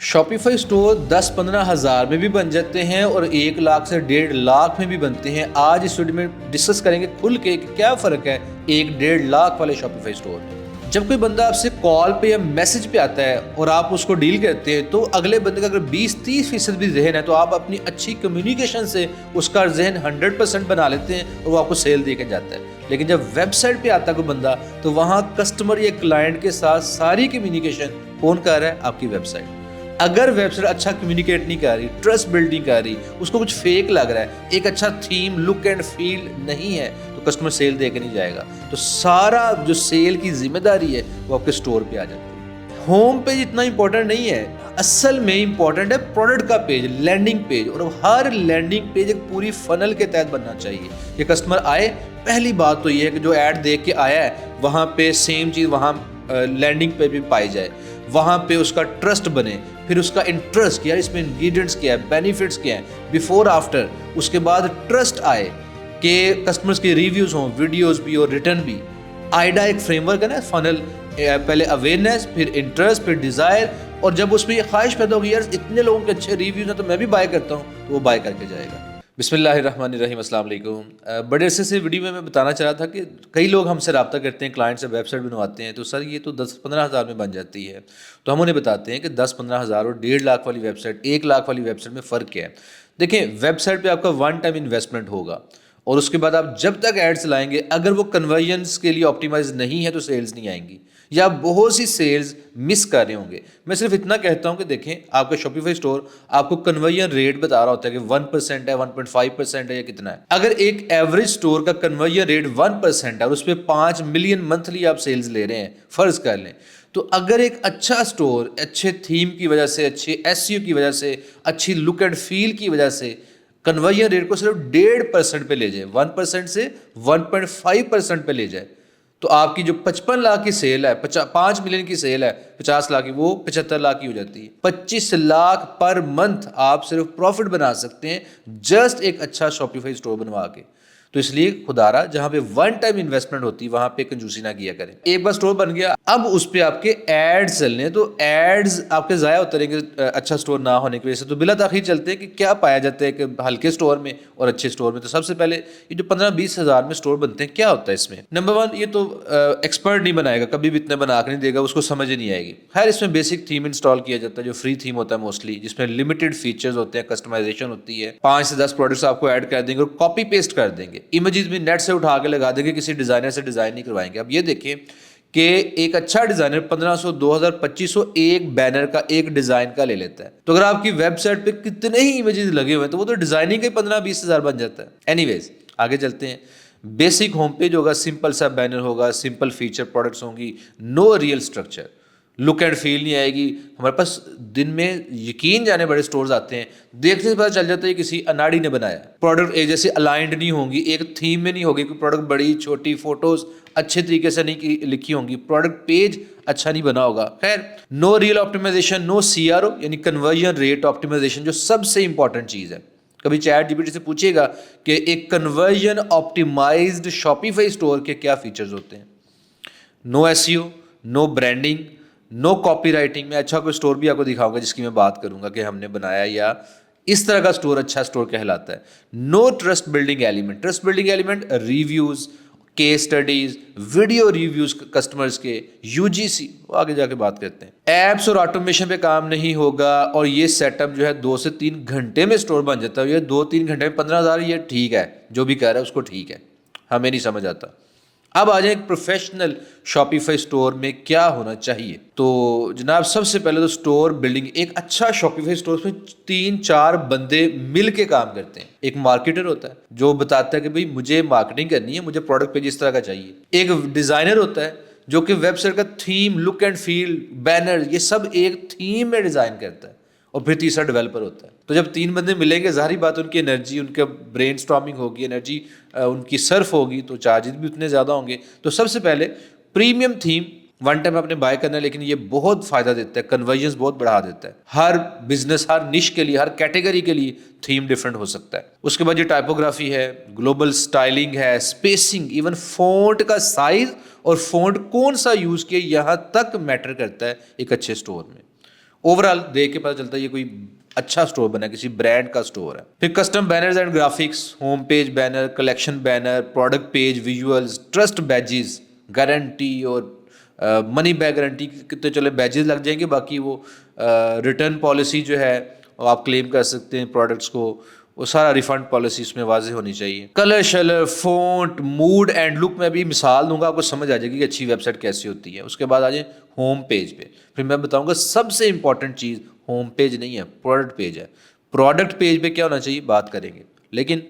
Shopify store 10-15 हज़ार में भी बन जाते हैं और 1 लाख से 1.5 लाख में भी बनते हैं। आज इस वीडियो में डिस्कस करेंगे खुल के कि क्या फ़र्क है 1-1.5 लाख वाले शॉपिफाई स्टोर में। जब कोई बंदा आपसे कॉल पे या मैसेज पे आता है और आप उसको डील करते हैं तो अगले बंदे का अगर 20-30% भी जहन है तो आप अपनी अच्छी कम्युनिकेशन से उसका जहन 100% बना लेते हैं और वो आपको सेल दे के जाता है। लेकिन जब वेबसाइट पे आता है कोई बंदा तो वहाँ कस्टमर या क्लाइंट के साथ सारी कम्युनिकेशन कौन कर रहा है? आपकी वेबसाइट। अगर वेबसाइट अच्छा कम्युनिकेट नहीं कर रही, ट्रस्ट बिल्ड नहीं कर रही, उसको कुछ फेक लग रहा है, एक अच्छा थीम, लुक एंड फील नहीं है, तो कस्टमर सेल दे के नहीं जाएगा। तो सारा जो सेल की जिम्मेदारी है वो आपके स्टोर पे आ जाती है। होम पेज इतना इंपॉर्टेंट नहीं है, असल में इंपॉर्टेंट है प्रोडक्ट का पेज, लैंडिंग पेज। और हर लैंडिंग पेज एक पूरी फनल के तहत बनना चाहिए कि कस्टमर आए, पहली बात तो ये है कि जो ऐड देख के आया है वहाँ पे सेम चीज़ वहाँ लैंडिंग पेज भी पाई जाए, वहाँ पे उसका ट्रस्ट बने, फिर उसका इंटरेस्ट, यार इसमें इंग्रेडिएंट्स क्या है, बेनिफिट्स क्या है, बिफोर आफ्टर, उसके बाद ट्रस्ट आए कि कस्टमर्स के रिव्यूज़ हों, वीडियोस भी और रिटर्न भी। आइडा एक फ्रेमवर्क है ना, फनल, पहले अवेयरनेस, फिर इंटरेस्ट, फिर डिज़ायर, और जब उसमें ये ख्वाहिश पैदा होगी यार इतने लोगों के अच्छे रिव्यूज़ हैं तो मैं भी बाय करता हूँ, तो वो बाय करके जाएगा। बिस्मिल्लाहिर्रहमानिर्रहीम, अस्सलाम वालेकुम। बड़े अरसे से वीडियो में मैं बताना चाह रहा था कि कई लोग हमसे रब्ता करते हैं, क्लाइंट से वेबसाइट बनवाते हैं तो सर ये तो 10-15 हज़ार में बन जाती है। तो हम उन्हें बताते हैं कि 10-15 हज़ार और 1.5 लाख वाली वेबसाइट, 1 लाख वाली वेबसाइट में फ़र्क क्या है। देखें, वेबसाइट पे आपका वन टाइम इन्वेस्टमेंट होगा और उसके बाद आप जब तक एड चलाएंगे, अगर वो कन्वर्जन्स के लिए ऑप्टिमाइज नहीं है तो सेल्स नहीं आएंगी या आप बहुत सी सेल्स मिस कर रहे होंगे। मैं सिर्फ इतना कहता हूं कि देखें, आपका शॉपिफाई स्टोर आपको कन्वर्जन रेट बता रहा होता है कि 1% है, 1.5% है या कितना है। अगर एक एवरेज स्टोर का कन्वर्जन रेट 1% है और उस पर 5 मिलियन मंथली आप सेल्स ले रहे हैं, फर्ज कर लें, तो अगर एक अच्छा स्टोर अच्छे थीम की वजह से, अच्छे एसईओ की वजह से, अच्छी लुक एंड फील की वजह से कन्वर्जन रेट को सिर्फ 1.5% पे ले जाए, 1% से 1.5% पे ले जाए, तो आपकी जो 55 लाख की सेल है, 5 मिलियन की सेल है, 50 लाख की, वो 75 लाख की हो जाती है। 25 लाख पर मंथ आप सिर्फ प्रॉफिट बना सकते हैं जस्ट एक अच्छा शॉपिफाई स्टोर बनवा के। तो इसलिए खुदारा, जहां पे वन टाइम इन्वेस्टमेंट होती है वहां पे कंजूसी ना किया करें। एक बार स्टोर बन गया, अब उस पर आपके एड्स चलने, तो एड्स आपके ज़ाया होते रहेंगे अच्छा स्टोर ना होने की वजह से। तो बिला ताखीर चलते हैं कि क्या पाया जाता है कि हल्के स्टोर में और अच्छे स्टोर में। तो सबसे पहले ये जो 15-20 हज़ार में स्टोर बनते हैं, क्या होता है इसमें? नंबर वन, ये तो एक्सपर्ट नहीं बनाएगा, कभी भी इतने बना के नहीं देगा, उसको समझ ही नहीं आएगी। खैर, इसमें बेसिक थीम इंस्टॉल किया जाता है जो फ्री थीम होता है मोस्टली, जिसमें लिमिटेड फीचर्स होते हैं, कस्टमाइजेशन होती है, 5 से 10 प्रोडक्ट्स आपको ऐड कर देंगे और कॉपी पेस्ट कर देंगे, इमेजेस भी नेट से उठा के लगा देंगे, किसी डिजाइनर से डिजाइन नहीं करवाएंगे। अब ये देखिए कि एक अच्छा डिजाइनर 1500, 2000, 2500 एक बैनर का, एक डिजाइन का ले लेता है। तो अगर आपकी वेबसाइट पे कितने ही इमेजेस लगे हुए हैं तो वो तो डिजाइनिंग के 15-20 हज़ार बन जाता है। एनीवेज, आगे चलते हैं। बेसिक होम पेज होगा, सिंपल सा बैनर होगा, सिंपल फीचर प्रोडक्ट्स होंगी, no real structure, look and feel नहीं आएगी। हमारे पास दिन में यकीन जाने बड़े स्टोर्स आते हैं, देखने से पता चल जाता है किसी अनाड़ी ने बनाया। प्रोडक्ट एक जैसे अलाइंड नहीं होंगी, एक थीम में नहीं होगी, कोई प्रोडक्ट बड़ी छोटी, फोटोज अच्छे तरीके से नहीं लिखी होंगी, प्रोडक्ट पेज अच्छा नहीं बना होगा। खैर, no real optimization, no CRO यानी कन्वर्जन रेट ऑप्टिमाइजेशन, जो सबसे इंपॉर्टेंट चीज़ है। कभी चैट जीपीटी से पूछिएगा कि एक कन्वर्जन ऑप्टिमाइज्ड शॉपिफाई स्टोर के क्या फीचर्स होते हैं। No SEO, no branding, no copy writing. मैं अच्छा कोई स्टोर भी आपको दिखाऊंगा जिसकी मैं बात करूंगा कि हमने बनाया या इस तरह का स्टोर अच्छा स्टोर कहलाता है। No trust building element, trust building element reviews, case studies, video reviews customers के, यूजीसी, आगे जाके बात करते हैं। एप्स और ऑटोमेशन पे काम नहीं होगा और ये सेटअप जो है 2 से 3 घंटे में स्टोर बन जाता है। ये 2-3 घंटे में 15 हज़ार, ये ठीक है, जो भी कह रहा है उसको ठीक है, हमें नहीं समझ आता। अब आ जाए एक प्रोफेशनल शॉपिफाई स्टोर में क्या होना चाहिए। तो जनाब, सबसे पहले तो स्टोर बिल्डिंग, एक अच्छा शॉपिफाई स्टोर में 3-4 बंदे मिल के काम करते हैं। एक मार्केटर होता है जो बताता है कि भाई मुझे मार्केटिंग करनी है, मुझे प्रोडक्ट पेज इस तरह का चाहिए। एक डिजाइनर होता है जो कि वेबसाइट का theme, look and feel, banner, ये सब एक थीम में डिजाइन करता है। और फिर तीसरा डेवलपर होता है। तो जब 3 बंदे मिलेंगे, जाहिर बात उनकी एनर्जी, उनका ब्रेन स्टॉर्मिंग होगी, एनर्जी उनकी सर्फ होगी, तो चार्जेस भी उतने ज़्यादा होंगे। तो सबसे पहले प्रीमियम थीम वन टाइम आपने बाय करना है, लेकिन ये बहुत फ़ायदा देता है, कन्वर्जन्स बहुत बढ़ा देता है। हर बिजनेस, हर निश के लिए, हर कैटेगरी के लिए थीम डिफरेंट हो सकता है। उसके बाद ये टाइपोग्राफी है, ग्लोबल स्टाइलिंग है, स्पेसिंग, इवन फ़ॉन्ट का साइज और फ़ॉन्ट कौन सा यूज़ किया, यहाँ तक मैटर करता है एक अच्छे स्टोर में। ओवरऑल देख के पता चलता है ये कोई अच्छा स्टोर बना है, किसी ब्रांड का स्टोर है। फिर custom banners and graphics, home page banner, collection banner, product page visuals, trust badges, guarantee और मनी बैक गारंटी कितने चले बैजेस लग जाएंगे, बाकी वो रिटर्न पॉलिसी जो है वो आप क्लेम कर सकते हैं प्रोडक्ट्स को, वो सारा रिफंड पॉलिसी इसमें वाज़ेह होनी चाहिए। कलर शलर, फ़ॉन्ट, मूड एंड लुक में भी मिसाल दूंगा, आपको समझ आ जाएगी कि अच्छी वेबसाइट कैसी होती है। उसके बाद आ जाए होम पेज पे, फिर मैं बताऊंगा सबसे इंपॉर्टेंट चीज़ होम पेज नहीं है, प्रोडक्ट पेज है। प्रोडक्ट पेज पे क्या होना चाहिए बात करेंगे, लेकिन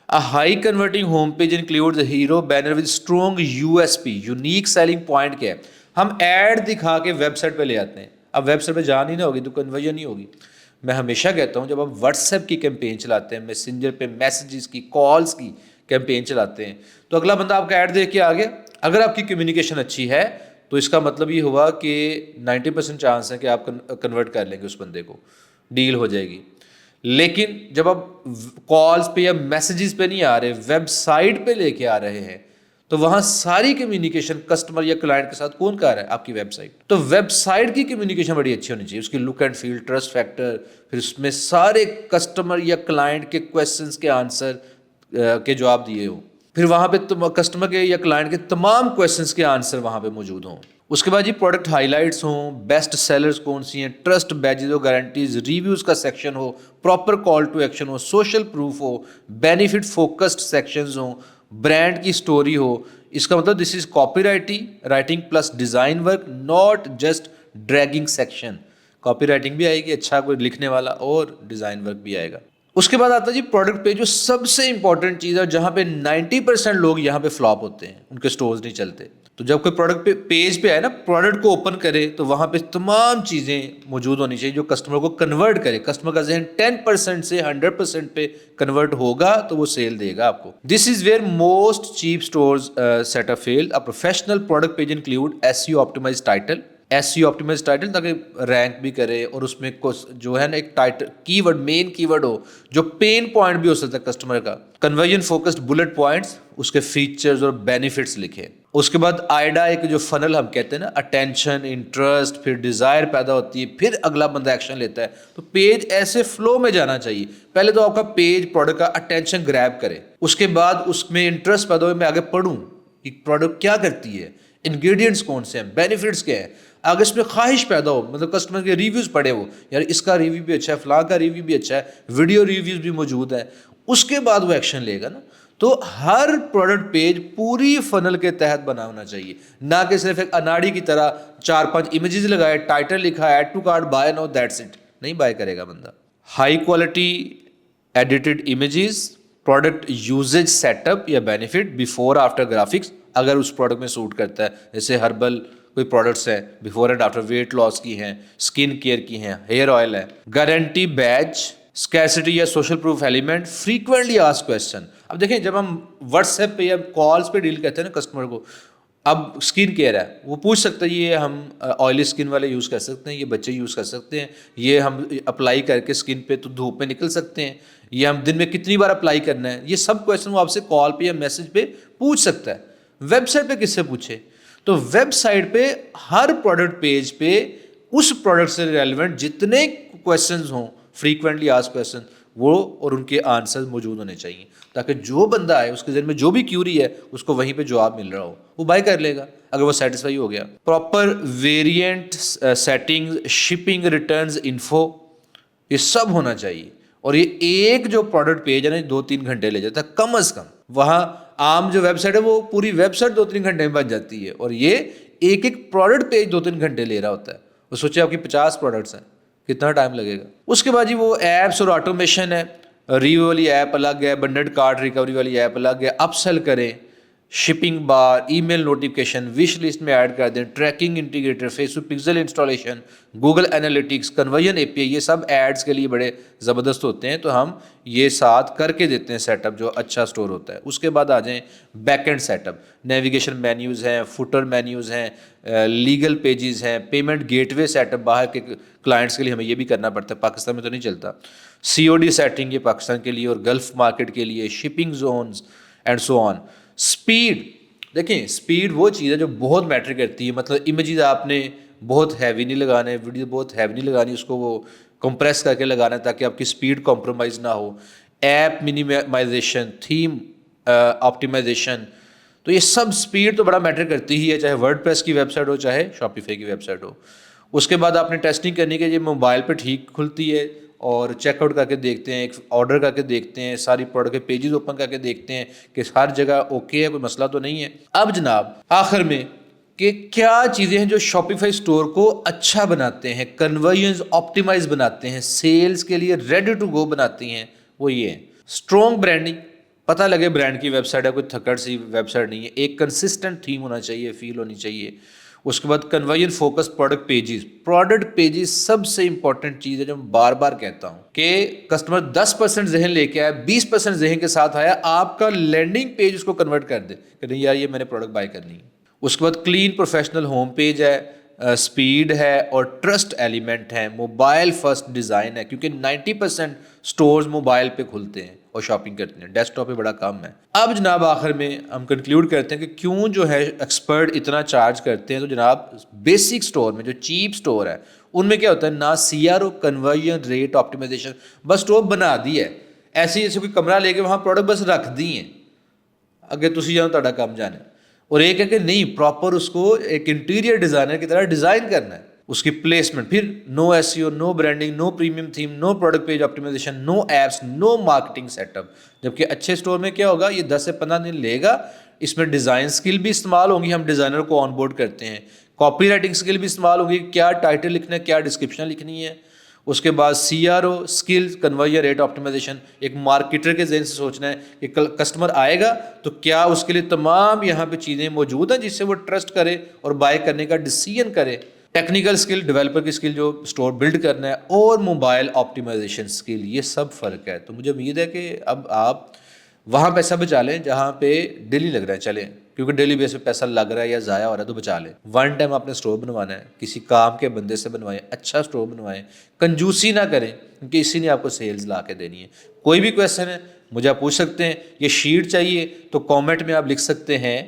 a high converting home page includes hero banner with strong USP, unique selling point क्या है। हम ऐड दिखा के वेबसाइट पे ले आते हैं, अब वेबसाइट पे जान ही ना होगी तो कन्वर्जन नहीं होगी। मैं हमेशा कहता हूँ जब आप व्हाट्सएप की कैंपेन चलाते हैं, मैसेंजर पे मैसेजेस की, कॉल्स की कैंपेन चलाते हैं, तो अगला बंदा आपका ऐड देख के आ गया, अगर आपकी कम्युनिकेशन अच्छी है तो इसका मतलब ये हुआ कि 90% चांस है कि आप कन्वर्ट कर लेंगे उस बंदे को, डील हो जाएगी। लेकिन जब आप कॉल्स पे या मैसेजेस पे नहीं आ रहे, वेबसाइट पे लेके आ रहे हैं, तो वहां सारी कम्युनिकेशन कस्टमर या क्लाइंट के साथ कौन कर रहा है, आपकी वेबसाइट। तो वेबसाइट की कम्युनिकेशन बड़ी अच्छी होनी चाहिए, उसकी look and feel, trust factor, फिर उसमें सारे कस्टमर या क्लाइंट के क्वेश्चंस के आंसर के जवाब दिए हो, फिर वहां पे कस्टमर के या क्लाइंट के तमाम क्वेश्चंस के आंसर वहां पे मौजूद हों। उसके बाद ये प्रोडक्ट हाइलाइट्स हों, बेस्ट सेलर्स कौन सी हैं, ट्रस्ट बैजेस हो, गारंटीज, रिव्यूज़ का सेक्शन हो, प्रॉपर कॉल टू एक्शन हो, सोशल प्रूफ हो, बेनिफिट फोकस्ड सेक्शंस हो, ब्रांड की स्टोरी हो। इसका मतलब this is writing plus design work, not just dragging section. Copy writing भी आएगी, अच्छा कोई लिखने वाला, और डिज़ाइन वर्क भी आएगा। उसके बाद आता है जी प्रोडक्ट पे, जो सबसे इंपॉर्टेंट चीज़ है, जहाँ पे 90% लोग यहाँ पे फ्लॉप होते हैं, उनके स्टोर्स नहीं चलते। तो जब कोई प्रोडक्ट पे पेज पे आए ना, प्रोडक्ट को ओपन करे, तो वहाँ पे तमाम चीज़ें मौजूद होनी चाहिए जो कस्टमर को कन्वर्ट करे। कस्टमर का जहन 10% से 100% पे कन्वर्ट होगा तो वो सेल देगा आपको। This is where most cheap stores setup fail. A professional product page include SEO optimized title, SEO optimized title, ताकि रैंक भी करे, और उसमें कुछ जो है ना एक टाइटल कीवर्ड, मेन कीवर्ड हो जो पेन पॉइंट भी हो सकता है कस्टमर का। कन्वर्जन फोकस्ड बुलेट पॉइंट्स, उसके फीचर्स और बेनिफिट्स लिखे। उसके बाद आइडा, एक जो फनल हम कहते हैं ना, अटेंशन, इंटरेस्ट, फिर डिज़ायर पैदा होती है, फिर अगला बंदा एक्शन लेता है। तो पेज ऐसे फ्लो में जाना चाहिए, पहले तो आपका पेज प्रोडक्ट का अटेंशन ग्रैब करे, उसके बाद उसमें इंटरेस्ट पैदा हो, मैं आगे पढ़ूँ कि प्रोडक्ट क्या करती है, इंग्रेडिएंट्स कौन से हैं, बेनिफिट्स क्या है, अगर इसमें ख्वाहिश पैदा हो, मतलब कस्टमर के रिव्यूज़ पढ़े हो, यार इसका रिव्यू भी अच्छा है, फलां का रिव्यू भी अच्छा है, वीडियो रिव्यूज़ भी मौजूद है, उसके बाद वो एक्शन लेगा ना। तो हर प्रोडक्ट पेज पूरी फनल के तहत बना होना चाहिए, ना कि सिर्फ एक अनाड़ी की तरह 4-5 इमेजेस लगाए, टाइटल लिखा, add to cart, buy now, that's it, नहीं बाय करेगा बंदा। High quality edited images, product usages setup या बेनिफिट, बिफोर आफ्टर ग्राफिक्स अगर उस प्रोडक्ट में सूट करता है, जैसे हर्बल कोई प्रोडक्ट्स हैं, before and after weight loss की हैं, स्किन केयर की हैं, हेयर ऑयल है। गारंटी बैज, स्कैरसिटी या social proof element, frequently asked question. अब देखें जब हम व्हाट्सएप पे या कॉल्स पे डील करते हैं ना कस्टमर को, अब स्किन केयर है, वो पूछ सकता है ये हम ऑयली स्किन वाले यूज़ कर सकते हैं, ये बच्चे यूज़ कर सकते हैं, ये हम अप्लाई करके स्किन पे तो धूप में निकल सकते हैं, ये हम दिन में कितनी बार अप्लाई करना है, ये सब क्वेश्चन वो आपसे कॉल पे या मैसेज पे पूछ सकता है। वेबसाइट पे किससे पूछे, तो वेबसाइट पे हर प्रोडक्ट पेज पे उस प्रोडक्ट से रिलेवेंट जितने क्वेश्चंस हों, फ्रीक्वेंटली आस्क्ड क्वेश्चन, वो और उनके आंसर मौजूद होने चाहिए, ताकि जो बंदा है उसके जहन में जो भी क्यूरी है उसको वहीं पे जवाब मिल रहा हो, वो बाय कर लेगा अगर वो सेटिस्फाई हो गया। Proper variant settings, shipping, returns info, ये सब होना चाहिए। और ये एक जो प्रोडक्ट पेज है ना 2-3 घंटे ले जाता है कम अज़ कम। वहाँ आम जो वेबसाइट है वो पूरी वेबसाइट 2-3 घंटे में बन जाती है, और ये एक एक प्रोडक्ट पेज 2-3 घंटे ले रहा होता है। वो सोचिए आपकी 50 प्रोडक्ट्स हैं, कितना टाइम लगेगा। उसके बाद जी वो ऐप्स और ऑटोमेशन है, रिव्यू वाली ऐप अलग है, बंडल्ड कार्ट रिकवरी वाली ऐप अलग है, अपसेल करें, shipping bar, email notification, wish list में ऐड कर दें, tracking integrator, Facebook pixel installation, Google analytics, conversion API, ये सब एड्स के लिए बड़े ज़बरदस्त होते हैं, तो हम ये साथ करके देते हैं सेटअप, जो अच्छा स्टोर होता है। उसके बाद आ जाएं बैकएंड सेटअप, नेविगेशन मेन्यूज़ हैं, फुटर मेन्यूज़ हैं, लीगल पेजेस हैं, पेमेंट गेटवे सेटअप, बाहर के क्लाइंट्स के लिए हमें ये भी करना पड़ता है, पाकिस्तान में तो नहीं चलता। COD सेटिंग, ये पाकिस्तान के लिए और गल्फ मार्केट के लिए, shipping zones and so on. Speed, देखें स्पीड वो चीज़ है जो बहुत मैटर करती है, मतलब इमेजेस आपने बहुत हैवी नहीं लगाना है, वीडियो बहुत हैवी नहीं लगानी, उसको वो कंप्रेस करके लगाना है ताकि आपकी स्पीड कॉम्प्रोमाइज़ ना हो। ऐप मिनिमाइजेशन, थीम ऑप्टिमाइजेशन, तो ये सब स्पीड तो बड़ा मैटर करती ही है, चाहे वर्डप्रेस की वेबसाइट हो चाहे शॉपिफाई की वेबसाइट हो। उसके बाद आपने टेस्टिंग करनी कि ये मोबाइल पे ठीक खुलती है, और चेकआउट करके देखते हैं, एक ऑर्डर करके देखते हैं, सारी प्रोडक्ट के पेजेस ओपन करके देखते हैं कि हर जगह ओके है, कोई मसला तो नहीं है। अब जनाब आखिर में कि क्या चीज़ें हैं जो शॉपिफाई स्टोर को अच्छा बनाते हैं, कन्वर्जन्स ऑप्टिमाइज बनाते हैं, सेल्स के लिए रेडी टू गो बनाती हैं, वो ये है स्ट्रॉन्ग ब्रांडिंग। पता लगे ब्रांड की वेबसाइट है, कोई थकड़ सी वेबसाइट नहीं है। एक कंसिस्टेंट थीम होना चाहिए, फील होनी चाहिए। उसके बाद कन्वर्जन फोकस प्रोडक्ट पेजेस सबसे इंपॉर्टेंट चीज़ है जो मैं बार बार कहता हूँ कि कस्टमर 10% जहन लेके आया, 20% जहन के साथ आया, आपका लैंडिंग पेज उसको कन्वर्ट कर दे कि नहीं यार ये मैंने प्रोडक्ट बाय करनी है। उसके बाद क्लीन प्रोफेशनल होम पेज है, स्पीड है और ट्रस्ट एलिमेंट है, मोबाइल फर्स्ट डिज़ाइन है, क्योंकि 90% स्टोर्स मोबाइल पे खुलते हैं और शॉपिंग करते हैं, डेस्कटॉप पे बड़ा कम है। अब जनाब आखिर में हम कंक्लूड करते हैं कि क्यों जो है एक्सपर्ट इतना चार्ज करते हैं। तो जनाब बेसिक स्टोर में, जो चीप स्टोर है, उनमें क्या होता है ना CRO, कन्वर्जन रेट ऑप्टिमाइजेशन, बस स्टोर बना दी है ऐसे जैसे कोई कमरा लेके वहाँ प्रोडक्ट बस रख दी हैं, अगे तुसी जाओ तुहाडा काम जाने। और एक है कि नहीं, प्रॉपर उसको एक इंटीरियर डिज़ाइनर की तरह डिज़ाइन करना है, उसकी प्लेसमेंट, फिर no SEO, no branding, no premium theme, no product page optimization, no apps, no marketing setup. जबकि अच्छे स्टोर में क्या होगा, ये 10 से 15 दिन लेगा, इसमें डिज़ाइन स्किल भी इस्तेमाल होंगी, हम डिज़ाइनर को ऑनबोर्ड करते हैं, कॉपी राइटिंग स्किल भी इस्तेमाल होगी, क्या टाइटल लिखना है, क्या डिस्क्रिप्शन लिखनी है। उसके बाद CRO skills, conversion rate optimization, एक मार्केटर के जहन से सोचना है कि कस्टमर आएगा तो क्या उसके लिए तमाम यहाँ पे चीज़ें मौजूद हैं जिससे वो ट्रस्ट करे और बाय करने का डिसीजन करे। टेक्निकल स्किल, डेवलपर की स्किल जो स्टोर बिल्ड करना है, और मोबाइल ऑप्टिमाइजेशन स्किल, ये सब फ़र्क है। तो मुझे उम्मीद है कि अब आप वहाँ पैसा बचा लें जहाँ पे डेली लग रहा है, चलें, क्योंकि डेली बेस पे पैसा लग रहा है या ज़ाया हो रहा है तो बचा लें। वन टाइम आपने स्टोर बनवाना है, किसी काम के बंदे से बनवाएं, अच्छा स्टोर बनवाएं, कंजूसी ना करें, क्योंकि इसी ने आपको सेल्स ला के देनी है। कोई भी क्वेश्चन है मुझे आप पूछ सकते हैं, ये शीट चाहिए तो कॉमेंट में आप लिख सकते हैं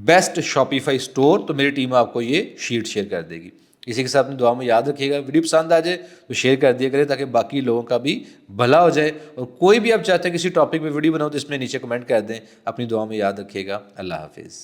बेस्ट शॉपिफाई स्टोर, तो मेरी टीम आपको ये शीट शेयर कर देगी। इसी के साथ अपनी दुआ में याद रखिएगा, वीडियो पसंद आ जाए तो शेयर कर दिया करें ताकि बाकी लोगों का भी भला हो जाए। और कोई भी आप चाहते हैं किसी टॉपिक में वीडियो बनाओ तो इसमें नीचे कमेंट कर दें। अपनी दुआ में याद रखिएगा। अल्लाह हाफिज़।